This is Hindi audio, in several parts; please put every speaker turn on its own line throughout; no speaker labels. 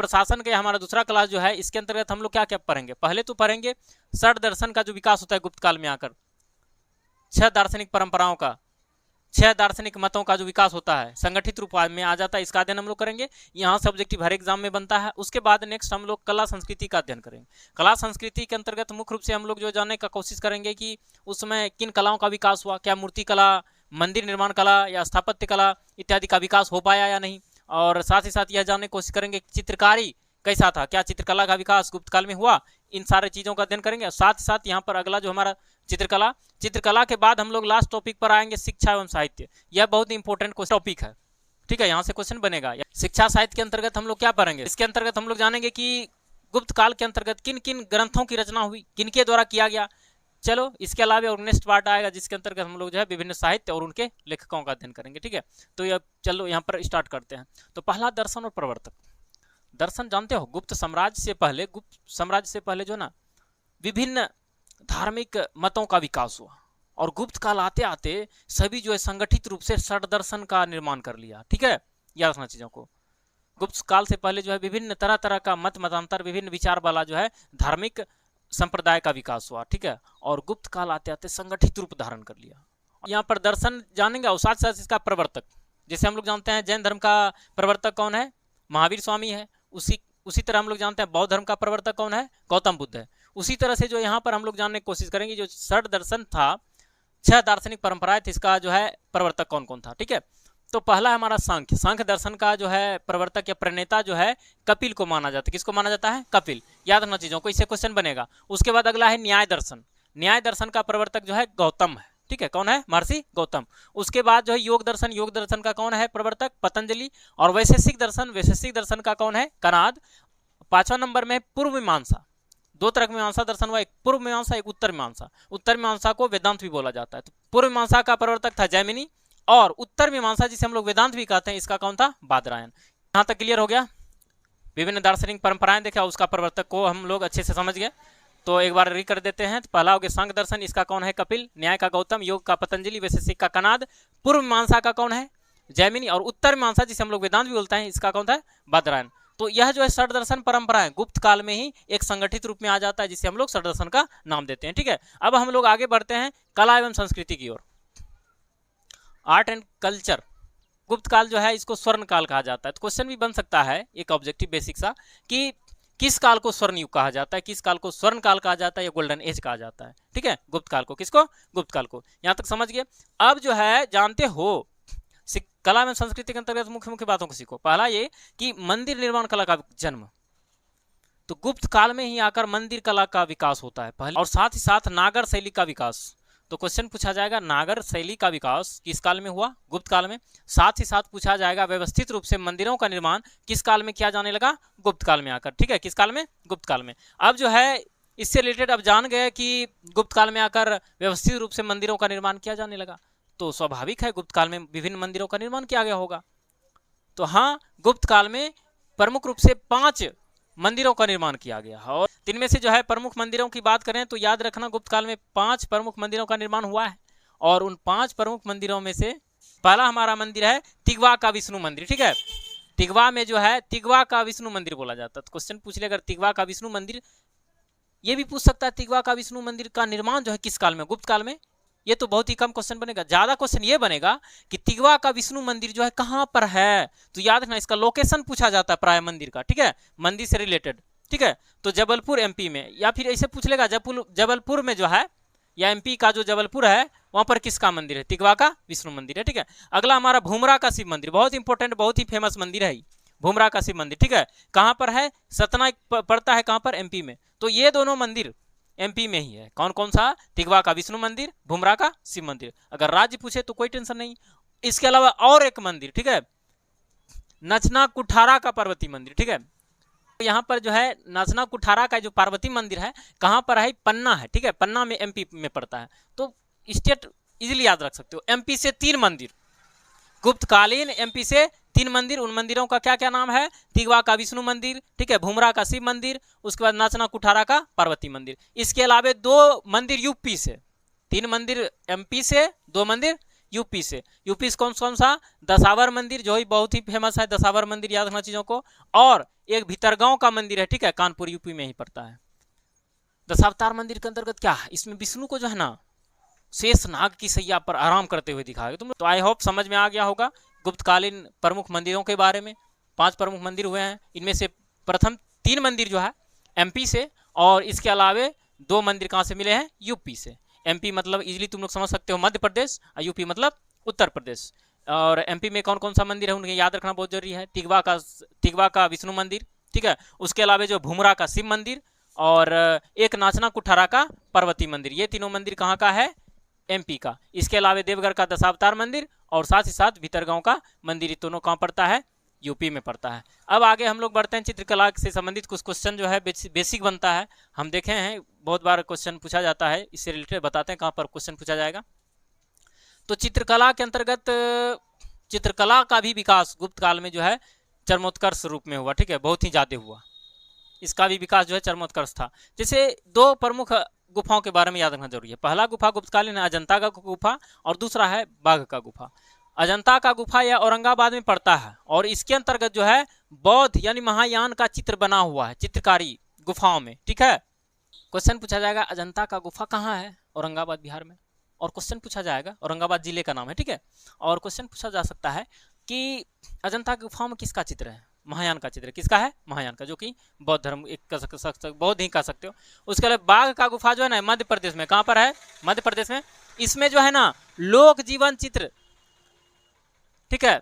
प्रशासन का हमारा दूसरा क्लास जो है, इसके अंतर्गत हम लोग क्या क्या पढ़ेंगे। पहले तो पढ़ेंगे षड दर्शन का जो विकास होता है गुप्त काल में आकर, 6 दार्शनिक परंपराओं का, 6 दार्शनिक मतों का जो विकास होता है संगठित रूप में आ जाता है, इसका अध्ययन हम लोग करेंगे। यहाँ सब्जेक्टिव हर एग्जाम में बनता है। उसके बाद नेक्स्ट हम लोग कला संस्कृति का अध्ययन करेंगे। कला संस्कृति के अंतर्गत मुख्य रूप से हम लोग जो जानने का कोशिश करेंगे कि उसमें किन कलाओं का विकास हुआ, क्या मूर्ति कला, मंदिर निर्माण कला या स्थापत्य कला इत्यादि का विकास हो पाया या नहीं। और साथ ही साथ यह जानने की कोशिश करेंगे चित्रकारी कैसा था, क्या चित्रकला का विकास गुप्त काल में हुआ, इन सारे चीज़ों का अध्ययन करेंगे। साथ ही साथ यहाँ पर अगला जो हमारा चित्रकला, चित्रकला के बाद हम लोग लास्ट टॉपिक पर आएंगे शिक्षा एवं साहित्य। यह बहुत इंपॉर्टेंट टॉपिक है, ठीक है, यहाँ से क्वेश्चन बनेगा। शिक्षा साहित्य के अंतर्गत हम लोग क्या पढ़ेंगे, इसके अंतर्गत हम लोग जानेंगे कि गुप्त काल के अंतर्गत किन किन ग्रंथों की रचना हुई, किनके द्वारा किया गया। चलो इसके अलावा और नेक्स्ट पार्ट आएगा जिसके अंतर्गत हम लोग जो है विभिन्न साहित्य और उनके लेखकों का अध्ययन करेंगे, ठीक है। तो ये चलो यहाँ पर स्टार्ट करते हैं। तो पहला दर्शन और प्रवर्तक। दर्शन जानते हो, गुप्त साम्राज्य से पहले जो ना विभिन्न धार्मिक मतों का विकास हुआ और गुप्त काल आते आते सभी जो है संगठित रूप से षड दर्शन का निर्माण कर लिया, ठीक है, याद रखना चीजों को। गुप्त काल से पहले जो है विभिन्न तरह तरह का मतांतर, विभिन्न विचार वाला जो है धार्मिक संप्रदाय का विकास हुआ, ठीक है, और गुप्त काल आते आते संगठित रूप धारण कर लिया। यहाँ पर दर्शन जानेंगे और साथ साथ इसका प्रवर्तक। जैसे हम लोग जानते हैं जैन धर्म का प्रवर्तक कौन है, महावीर स्वामी है। उसी तरह हम लोग जानते हैं बौद्ध धर्म का प्रवर्तक कौन है, गौतम बुद्ध है। उसी तरह से जो यहाँ पर हम लोग जानने की कोशिश करेंगे जो षड दर्शन था, 6 दार्शनिक परंपराएं थी, इसका जो है प्रवर्तक कौन कौन था, ठीक है। तो पहला हमारा सांख्य दर्शन का जो है प्रवर्तक या प्रणेता जो है कपिल को माना जाता है। किसको माना जाता है, कपिल, याद रखना चीजों को, इससे क्वेश्चन बनेगा। उसके बाद अगला है न्याय दर्शन का प्रवर्तक जो है गौतम है, ठीक है, कौन है, महर्षि गौतम। उसके बाद जो है योग दर्शन का कौन है प्रवर्तक, पतंजलि। और वैशेषिक दर्शन का कौन है, कणाद। 5वां नंबर में पूर्व मीमांसा, 2 तरह का मीमांसा दर्शन हुआ, एक पूर्व मीमांसा, एक उत्तर मीमांसा। उत्तर मीमांसा को वेदांत भी बोला जाता है। तो पूर्व मीमांसा का प्रवर्तक था जैमिनी और उत्तर मीमांसा जिसे हम लोग वेदांत भी कहते हैं, इसका कौन था, बादरायण। यहाँ तक क्लियर हो गया। विभिन्न दार्शनिक परंपराएं देखा, उसका प्रवर्तक को हम लोग अच्छे से समझ गए। तो एक बार री कर देते हैं। तो पहला हो गया सांख्य दर्शन, इसका कौन है, कपिल। न्याय का गौतम, योग का पतंजलि, वैशेषिक का कणाद, पूर्व मीमांसा का कौन है, जैमिनी, और उत्तर मीमांसा जिसे हम लोग वेदांत भी बोलते हैं, इसका कौन था, बादरायण। तो यह जो है षड दर्शन परंपरा है गुप्त काल में ही एक संगठित रूप में आ जाता है, जिसे हम लोग षड दर्शन का नाम देते हैं, ठीक है। अब हम लोग आगे बढ़ते हैं कला एवं संस्कृति की ओर। Art and culture. गुप्त काल जो है इसको स्वर्ण काल कहा जाता है। तो क्वेश्चन भी बन सकता है एक ऑब्जेक्टिव बेसिक सा कि किस काल को स्वर्ण युग कहा जाता है, किस काल को स्वर्ण काल कहा जाता है या गोल्डन एज कहा जाता है, ठीक है। गुप्त काल को, किसको, गुप्त काल को। यहां तक समझ गए। अब जो है जानते हो कला में संस्कृति के अंतर्गत मुख्य मुख्य बातों को सीखो। पहला ये कि मंदिर निर्माण कला का जन्म, तो गुप्त काल में ही आकर मंदिर कला का विकास होता है पहले। और साथ ही साथ नागर शैली का विकास। तो क्वेश्चन पूछा जाएगा नागर शैली का विकास किस काल में हुआ, गुप्त काल में। साथ ही साथ पूछा जाएगा व्यवस्थित रूप से मंदिरों का निर्माण किस काल में किया जाने लगा, गुप्त काल में आकर, ठीक है, किस काल में, गुप्त काल में। अब जो है इससे रिलेटेड अब जान गए कि गुप्त काल में आकर व्यवस्थित रूप से मंदिरों का निर्माण किया जाने लगा, तो स्वाभाविक है गुप्त काल में विभिन्न मंदिरों का निर्माण किया गया होगा। तो हाँ, गुप्त काल में प्रमुख रूप से 5 मंदिरों का निर्माण किया गया। और इनमें से जो है प्रमुख मंदिरों की बात करें तो याद रखना गुप्त काल में 5 प्रमुख मंदिरों का निर्माण हुआ है। और उन 5 प्रमुख मंदिरों में से पहला हमारा मंदिर है तिगवा का विष्णु मंदिर, ठीक है। तिगवा में जो है तिगवा का विष्णु मंदिर बोला जाता है। तो क्वेश्चन पूछ ले अगर तिगवा का विष्णु मंदिर, ये भी पूछ सकता है तिगवा का विष्णु मंदिर का निर्माण जो है किस काल में, गुप्त काल में। ये तो बहुत ही कम क्वेश्चन बनेगा। ज्यादा क्वेश्चन ये बनेगा कि तिगवा का विष्णु मंदिर जो है कहां पर है। तो याद रखना इसका लोकेशन पूछा जाता है प्राय मंदिर का, ठीक है, मंदिर से रिलेटेड, ठीक है। तो जबलपुर एमपी में, या फिर ऐसे पूछ लेगा जबलपुर में जो है, या एमपी का जो जबलपुर है वहां पर किसका मंदिर है, तिगवा का विष्णु मंदिर है, ठीक है। अगला हमारा भूमरा का शिव मंदिर, बहुत इंपॉर्टेंट, बहुत ही फेमस मंदिर है भूमरा का शिव मंदिर, ठीक है। कहां पर है, सतना पड़ता है कहां पर, एमपी में। तो ये दोनों मंदिर एमपी में ही है। कौन कौन सा, तिगवा का विष्णु मंदिर, भूमरा का शिव मंदिर। अगर राज्य पूछे तो कोई टेंशन नहीं। इसके अलावा और एक मंदिर, ठीक है, नचना कुठारा का पार्वती मंदिर, ठीक है। यहाँ पर जो है नचना कुठारा का जो पार्वती मंदिर है कहाँ पर है, पन्ना है, ठीक है, पन्ना में एमपी में पड़ता है। तो स्टेट इजीली याद रख सकते हो। एमपी से 3 मंदिर, गुप्तकालीन एमपी से 3 मंदिर, उन मंदिरों का क्या क्या नाम है, तिगवा का विष्णु मंदिर, ठीक है, भूमरा का शिव मंदिर, उसके बाद नाचना कुठारा का पार्वती मंदिर। इसके अलावा 2 मंदिर यूपी से, 3 मंदिर एमपी से, 2 मंदिर यूपी से। यूपी से कौन कौन सा? दशावर मंदिर जो ही बहुत ही फेमस है, दशावर मंदिर याद रखना चीजों को। और एक भीतरगांव का मंदिर है, ठीक है, कानपुर यूपी में ही पड़ता है। दशावतार मंदिर के अंतर्गत क्या है, इसमें विष्णु को जो है ना शेष नाग की सैया पर आराम करते हुए दिखाया गया। तो आई होप समझ में आ गया होगा गुप्तकालीन प्रमुख मंदिरों के बारे में। 5 प्रमुख मंदिर हुए हैं, इनमें से प्रथम 3 मंदिर जो है एमपी से, और इसके अलावे 2 मंदिर कहाँ से मिले हैं? यूपी से। एमपी मतलब इजीली तुम लोग समझ सकते हो मध्य प्रदेश, और यूपी मतलब उत्तर प्रदेश। और एमपी में कौन कौन सा मंदिर है उन्हें याद रखना बहुत जरूरी है। तिगवा का विष्णु मंदिर, ठीक है, उसके अलावा जो भूमरा का शिव मंदिर, और एक नाचना कुठारा का पार्वती मंदिर। ये तीनों मंदिर कहाँ का है? एमपी का। इसके अलावा देवघर का दशावतार मंदिर और साथ ही साथ भीतरगांव का मंदिर, ये दोनों कहाँ पड़ता है? यूपी में पड़ता है। अब आगे हम लोग बढ़ते हैं, चित्रकला से संबंधित कुछ क्वेश्चन जो है बेसिक बनता है, हम देखे हैं बहुत बार क्वेश्चन पूछा जाता है, इससे रिलेटेड बताते हैं कहाँ पर क्वेश्चन पूछा जाएगा। तो चित्रकला के अंतर्गत चित्रकला का भी विकास गुप्त काल में जो है चरमोत्कर्ष रूप में हुआ, ठीक है, बहुत ही ज्यादा हुआ। इसका भी विकास जो है चरमोत्कर्ष था। जैसे 2 प्रमुख गुफाओं के बारे में याद रखना जरूरी है। पहला गुफा गुप्तकालीन अजंता का गुफा, और दूसरा है बाघ का गुफा। अजंता का गुफा यह औरंगाबाद में पड़ता है, और इसके अंतर्गत जो है बौद्ध यानी महायान का चित्र बना हुआ है चित्रकारी गुफाओं में, ठीक है। क्वेश्चन पूछा जाएगा अजंता का गुफा कहाँ है? औरंगाबाद बिहार में। और क्वेश्चन पूछा जाएगा, औरंगाबाद जिले का नाम है, ठीक है। और क्वेश्चन पूछा जा सकता है कि अजंता की गुफाओं में किसका चित्र है? महायान का चित्र। किसका है? महायान का, जो कि बौद्ध धर्म एक बौद्ध ही कह सकते हो। उसके अलावा बाघ का गुफा जो है ना मध्य प्रदेश में, कहाँ पर है? मध्य प्रदेश में। इसमें जो है ना लोक जीवन चित्र, ठीक है,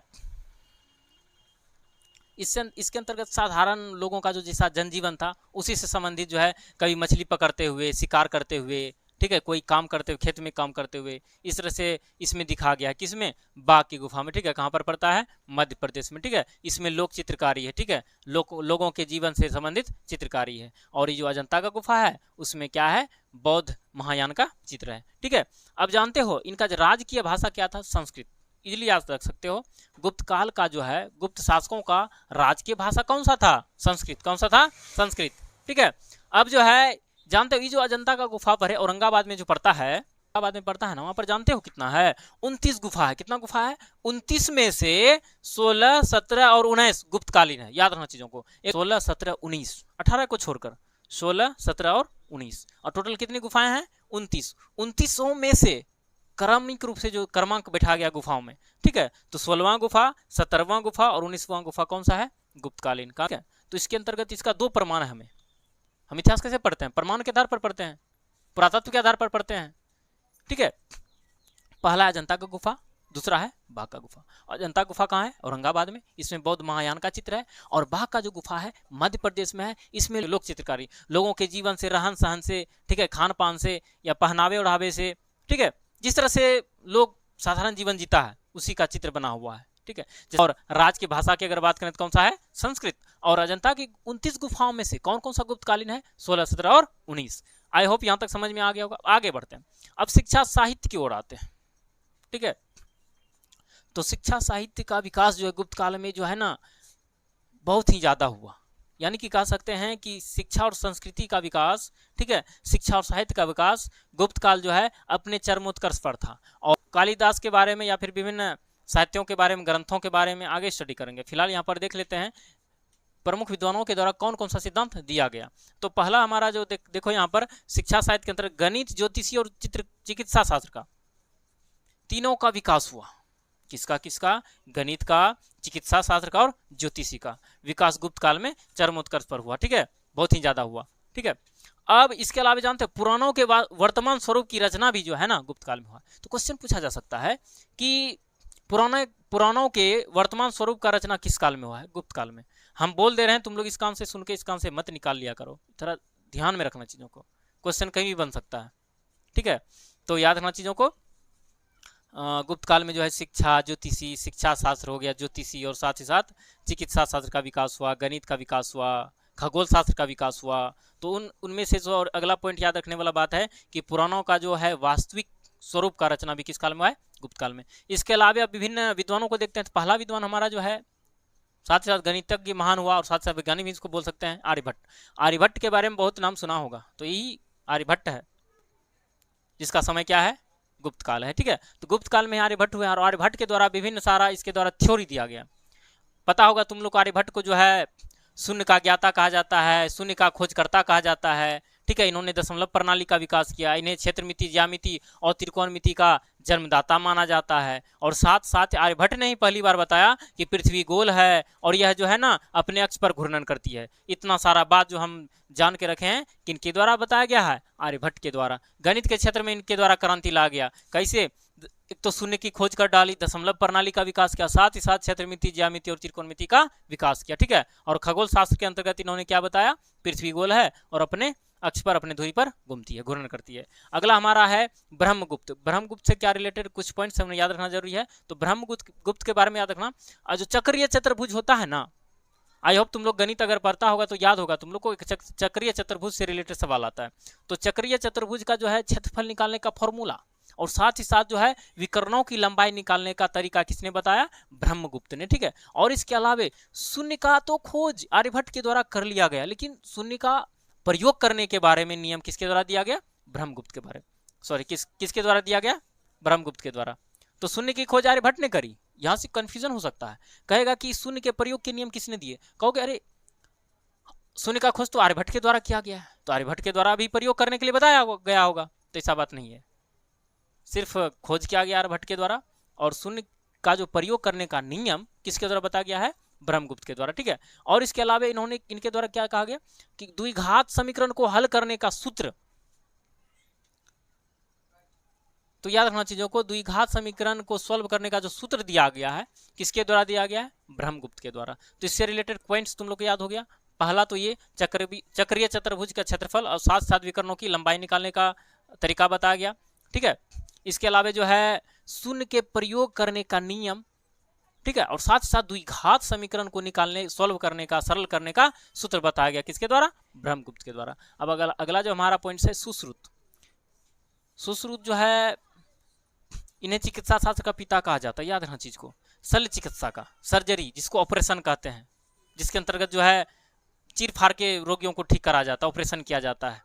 इसके अंतर्गत साधारण लोगों का जो जैसा जनजीवन था उसी से संबंधित जो है कभी मछली पकड़ते हुए, शिकार करते हुए, ठीक है, कोई काम करते हुए, खेत में काम करते हुए, इस तरह से इसमें दिखा गया है। किसमें? बाघ की गुफा में, ठीक है। कहाँ पर पड़ता है? मध्य प्रदेश में, ठीक है। इसमें लोक चित्रकारी है, ठीक है, लोगों के जीवन से संबंधित चित्रकारी है। और ये जो अजंता का गुफा है उसमें क्या है? बौद्ध महायान का चित्र है, ठीक है। अब जानते हो इनका जो राजकीय भाषा क्या था? संस्कृत। इजिली याद रख सकते हो, गुप्त काल का जो है गुप्त शासकों का राजकीय भाषा कौन सा था? संस्कृत। कौन सा था? संस्कृत, ठीक है। अब जो है जानते हो ये जो अजंता का गुफा पर है औरंगाबाद में जो पड़ता है, औरंगाबाद में पड़ता है ना, वहां पर जानते हो कितना है? 29 गुफा है। कितना गुफा है? 29 में से 16, 17 और 19 गुप्तकालीन है। याद रखना चीजों को, 16, 17, 19, 18 को छोड़कर 16, 17 और 19, और टोटल कितनी गुफाएं हैं? 29। 29 में से क्रमिक रूप से जो क्रमांक बैठा गया गुफाओं में, ठीक है, तो 16वां गुफा, 17वां गुफा और 19वां गुफा कौन सा है? गुप्तकालीन का। तो इसके अंतर्गत इसका 2 प्रमाण है। हम इतिहास कैसे पढ़ते हैं? प्रमाण के आधार पर पढ़ते हैं, पुरातत्व के आधार पर पढ़ते हैं, ठीक है। पहला अजंता का गुफा, दूसरा है बाघ का गुफा। अजंता गुफा कहाँ है? औरंगाबाद में। इसमें बौद्ध महायान का चित्र है। और बाघ का जो गुफा है मध्य प्रदेश में है। इसमें लोक चित्रकारी, लोगों के जीवन से, रहन सहन से, ठीक है, खान पान से या पहनावे ओढ़ावे से, ठीक है, जिस तरह से लोग साधारण जीवन जीता है उसी का चित्र बना हुआ है, ठीक है। और राज की भाषा की अगर बात करें तो कौन सा है? संस्कृत। और अजंता की 29 गुफाओं में से कौन कौन सा गुप्तकालीन है? 16, 17 और 19। आई होप यहां तक समझ में आ गया होगा। आगे बढ़ते हैं, अब शिक्षा साहित्य की ओर आते हैं, ठीक है। तो शिक्षा साहित्य का विकास जो है गुप्त काल में जो है ना बहुत ही ज्यादा हुआ, यानी कि कह सकते हैं कि शिक्षा और संस्कृति का विकास, ठीक है, शिक्षा और साहित्य का विकास गुप्त काल जो है अपने चरमोत्कर्ष पर था। और कालिदास के बारे में या फिर विभिन्न साहित्यों के बारे में, ग्रंथों के बारे में आगे स्टडी करेंगे। फिलहाल यहाँ पर देख लेते हैं प्रमुख विद्वानों के द्वारा कौन कौन सा सिद्धांत दिया गया। तो पहला हमारा जो देखो यहाँ पर शिक्षा साहित्य के अंतर्गत गणित, ज्योतिषी और चिकित्सा शास्त्र का, तीनों का विकास हुआ। किसका किसका? गणित का, चिकित्सा शास्त्र का और ज्योतिषी का विकास गुप्त काल में चरमोत्कर्ष पर हुआ, ठीक है, बहुत ही ज्यादा हुआ, ठीक है। अब इसके अलावा जानते हैं पुराणों के वर्तमान स्वरूप की रचना भी जो है ना गुप्त काल में हुआ। तो क्वेश्चन पूछा जा सकता है कि पुराणों के वर्तमान स्वरूप का रचना किस काल में हुआ है? गुप्त काल में। हम बोल दे रहे हैं, तुम लोग इस काम से सुन के इस काम से मत निकाल लिया करो, थोड़ा ध्यान में रखना चीजों को, क्वेश्चन कहीं भी बन सकता है, ठीक है। तो याद रखना चीजों को। गुप्त काल में जो है शिक्षा, ज्योतिषी, शिक्षा शास्त्र हो गया ज्योतिषी, और साथ ही साथ चिकित्सा शास्त्र का विकास हुआ, गणित का विकास हुआ, खगोल शास्त्र का विकास हुआ। तो उनमें से जो और अगला पॉइंट याद रखने वाला बात है कि पुराणों का जो है वास्तविक स्वरूप का रचना भी किस काल में है? गुप्त काल में। इसके अलावा अब विभिन्न विद्वानों को देखते हैं। तो पहला विद्वान हमारा जो है साथ ही साथ गणितज्ञ महान हुआ, और साथ साथ वैज्ञानिक भी इसको बोल सकते हैं, आर्यभट्ट। आर्यभट्ट के बारे में बहुत नाम सुना होगा। तो यही आर्यभट्ट है जिसका समय क्या है? गुप्त काल है। ठीक है, तो गुप्त काल में आर्यभट्ट हुए और आर्यभट्ट के द्वारा विभिन्न सारा इसके द्वारा थ्योरी दिया गया। पता होगा तुम लोग को आर्यभट्ट को जो है शून्य का ज्ञाता कहा जाता है, शून्य का खोजकर्ता कहा जाता है। ठीक है, इन्होंने दशमलव प्रणाली का विकास किया, इन्हें क्षेत्रमिति, ज्यामिति और त्रिकोणमिति का जन्मदाता माना जाता है। और साथ साथ आर्यभट्ट ने ही पहली बार बताया कि पृथ्वी गोल है और यह जो है ना अपने अक्ष पर घूर्णन करती है। इतना सारा बात जो हम जान के रखे हैं किनके द्वारा बताया गया है, आर्यभट्ट के द्वारा। गणित के क्षेत्र में इनके द्वारा क्रांति ला गया। कैसे? एक तो शून्य की खोज कर डाली, दशमलव प्रणाली का विकास किया, साथ ही साथ क्षेत्रमिति, ज्यामिति और त्रिकोणमिति का विकास किया। ठीक है, और खगोल शास्त्र के अंतर्गत इन्होंने क्या बताया, पृथ्वी गोल है और अपने अक्ष पर, अपने धुरी पर घूमती है, घूर्णन करती है। अगला हमारा है ब्रह्मगुप्त। ब्रह्मगुप्त से क्या रिलेटेड कुछ पॉइंट्स हमें याद रखना जरूरी है। तो ब्रह्मगुप्त के बारे में याद रखना, जो चक्रीय चतुर्भुज होता है ना, आई होप तुम लोग गणित अगर पढ़ता होगा तो याद होगा तुम लोग को, एक चक्रीय चतुर्भुज से रिलेटेड सवाल आता है। तो चक्रीय चतुर्भुज का जो है क्षेत्रफल निकालने का फॉर्मूला और साथ ही साथ जो है विकर्णों की लंबाई निकालने का तरीका किसने बताया, ब्रह्मगुप्त ने। ठीक है, और इसके अलावे शून्य का तो खोज आर्यभट्ट के द्वारा कर लिया गया, लेकिन शून्य का प्रयोग करने के बारे में नियम किसके द्वारा दिया गया, ब्रह्मगुप्त के बारे, सॉरी किसके द्वारा दिया गया, ब्रह्मगुप्त के द्वारा। तो शून्य की खोज आर्यभट्ट ने करी। यहां से कंफ्यूजन हो सकता है, कहेगा कि शून्य के प्रयोग के नियम किसने दिए, कहोगे अरे शून्य का खोज तो आर्यभट्ट के द्वारा किया गया है, तो आर्यभट्ट के द्वारा भी प्रयोग करने के लिए बताया गया होगा। तो ऐसा बात नहीं है, सिर्फ खोज किया गया आर्यभट्ट के द्वारा और शून्य का जो प्रयोग करने का नियम किसके द्वारा बताया गया है, ब्रह्मगुप्त के द्वारा। ठीक है, और इसके अलावा इन्होंने इनके द्वारा क्या कहा गया कि द्विघात समीकरण को हल करने का सूत्र, तो याद रखना चीजों को, द्विघात समीकरण को सॉल्व करने का जो सूत्र दिया गया है किसके द्वारा दिया गया है, ब्रह्मगुप्त के द्वारा। तो इससे रिलेटेड पॉइंट्स तुम लोग को याद हो गया। पहला तो ये चक्रीय चतुर्भुज का क्षेत्रफल और साथ साथ विकर्णों की लंबाई निकालने का तरीका बताया गया। ठीक है, इसके अलावा जो है शून्य के प्रयोग करने का नियम, ठीक है, और साथ साथ द्विघात समीकरण को निकालने, सॉल्व करने का, सरल करने का सूत्र बताया गया किसके द्वारा, ब्रह्मगुप्त के द्वारा। अब अगला जो हमारा पॉइंट है सुश्रुत। सुश्रुत जो है इन्हें चिकित्सा शास्त्र का पिता कहा जाता है। याद रखना चीज को, शल्य चिकित्सा का, सर्जरी जिसको ऑपरेशन कहते हैं, जिसके अंतर्गत जो है चीर फाड़ के रोगियों को ठीक करा जाता है, ऑपरेशन किया जाता है,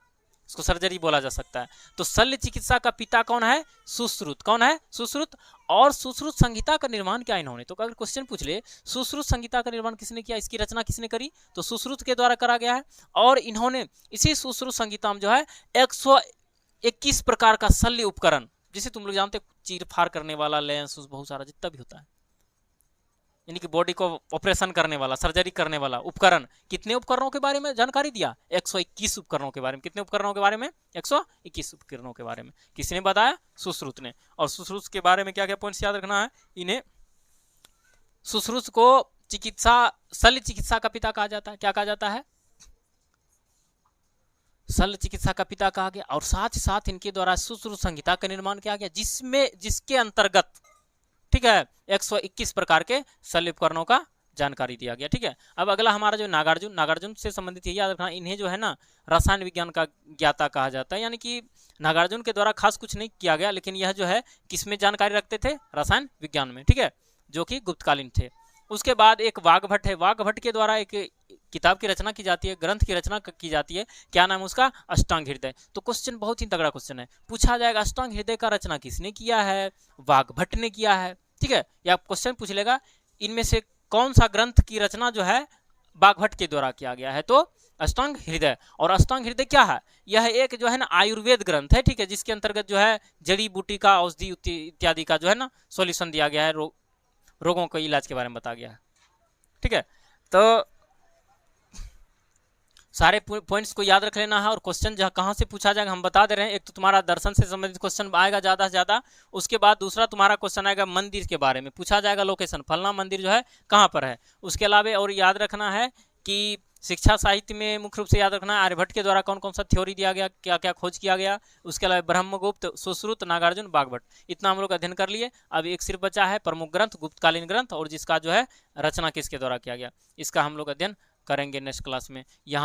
इसको सर्जरी बोला जा सकता है। तो शल्य चिकित्सा का पिता कौन है, सुश्रुत। कौन है, सुश्रुत। और सुश्रुत संहिता का निर्माण क्या इन्होंने, तो अगर क्वेश्चन पूछ ले सुश्रुत संहिता का निर्माण किसने किया, इसकी रचना किसने करी, तो सुश्रुत के द्वारा करा गया है। और इन्होंने इसी सुश्रुत संहिता में जो है 121 प्रकार का शल्य उपकरण, जिसे तुम लोग जानते चीर फाड़ करने वाला, लेंस, बहुत सारा जितना भी होता है, यानी कि बॉडी को ऑपरेशन करने वाला, सर्जरी करने वाला उपकरण, कितने उपकरणों के बारे में जानकारी दिया, 121 उपकरणों के बारे में। कितने उपकरणों के बारे में, 121 उपकरणों के बारे में किसने बताया, सुश्रुत ने। और सुश्रुत के बारे में क्या क्या पॉइंट्स याद रखना है, इन्हें सुश्रुत को चिकित्सा, शल्य चिकित्सा का पिता कहा जाता है। क्या कहा जाता है, शल्य चिकित्सा का पिता कहा गया। और साथ ही साथ इनके द्वारा सुश्रुत संहिता का निर्माण किया गया, जिसके अंतर्गत, ठीक है, 121 प्रकार के शल्य उपकरणों का जानकारी दिया गया। ठीक है, अब अगला हमारा जो नागार्जुन से संबंधित है, याद रखना इन्हें जो है ना रसायन विज्ञान का ज्ञाता कहा जाता है। यानी कि नागार्जुन के द्वारा खास कुछ नहीं किया गया, लेकिन यह जो है किसमें जानकारी रखते थे, रसायन विज्ञान में। ठीक है, जो कि गुप्तकालीन थे। उसके बाद एक वाघभट्ट है, वाघभट्ट के द्वारा एक किताब की रचना की जाती है, ग्रंथ की रचना की जाती है, क्या नाम है उसका, अष्टांग हृदय। तो क्वेश्चन बहुत ही तगड़ा क्वेश्चन है, पूछा जाएगा अष्टांग हृदय का रचना किसने किया है, वाघभट्ट ने किया है। ठीक है, या क्वेश्चन पूछ लेगा इनमें से कौन सा ग्रंथ की रचना जो है वाघभट्ट के द्वारा किया गया है, तो अष्टांग हृदय। और अष्टांग हृदय क्या है, यह एक जो है ना आयुर्वेद ग्रंथ है। ठीक है, जिसके अंतर्गत जो है जड़ी बूटी का, औषधि इत्यादि का जो है ना सॉल्यूशन दिया गया है, रोगों के इलाज के बारे में बताया गया है। ठीक है, तो सारे पॉइंट्स को याद रख लेना है। और क्वेश्चन जहाँ कहाँ से पूछा जाएगा हम बता दे रहे हैं। एक तो तुम्हारा दर्शन से संबंधित क्वेश्चन आएगा ज़्यादा से ज़्यादा, उसके बाद दूसरा तुम्हारा क्वेश्चन आएगा मंदिर के बारे में, पूछा जाएगा लोकेशन, फलना मंदिर जो है कहाँ पर है। उसके अलावा और याद रखना है कि शिक्षा साहित्य में मुख्य रूप से याद रखना है आर्यभट्ट के द्वारा कौन कौन सा थ्योरी दिया गया, क्या क्या खोज किया गया। उसके अलावा ब्रह्मगुप्त, सुश्रुत, नागार्जुन, वाघभट्ट, इतना हम लोग अध्ययन कर लिए। अब एक सिर्फ बचा है प्रमुख ग्रंथ, गुप्तकालीन ग्रंथ, और जिसका जो है रचना किसके द्वारा किया गया, इसका हम लोग अध्ययन करेंगे नेक्स्ट क्लास में। यहाँ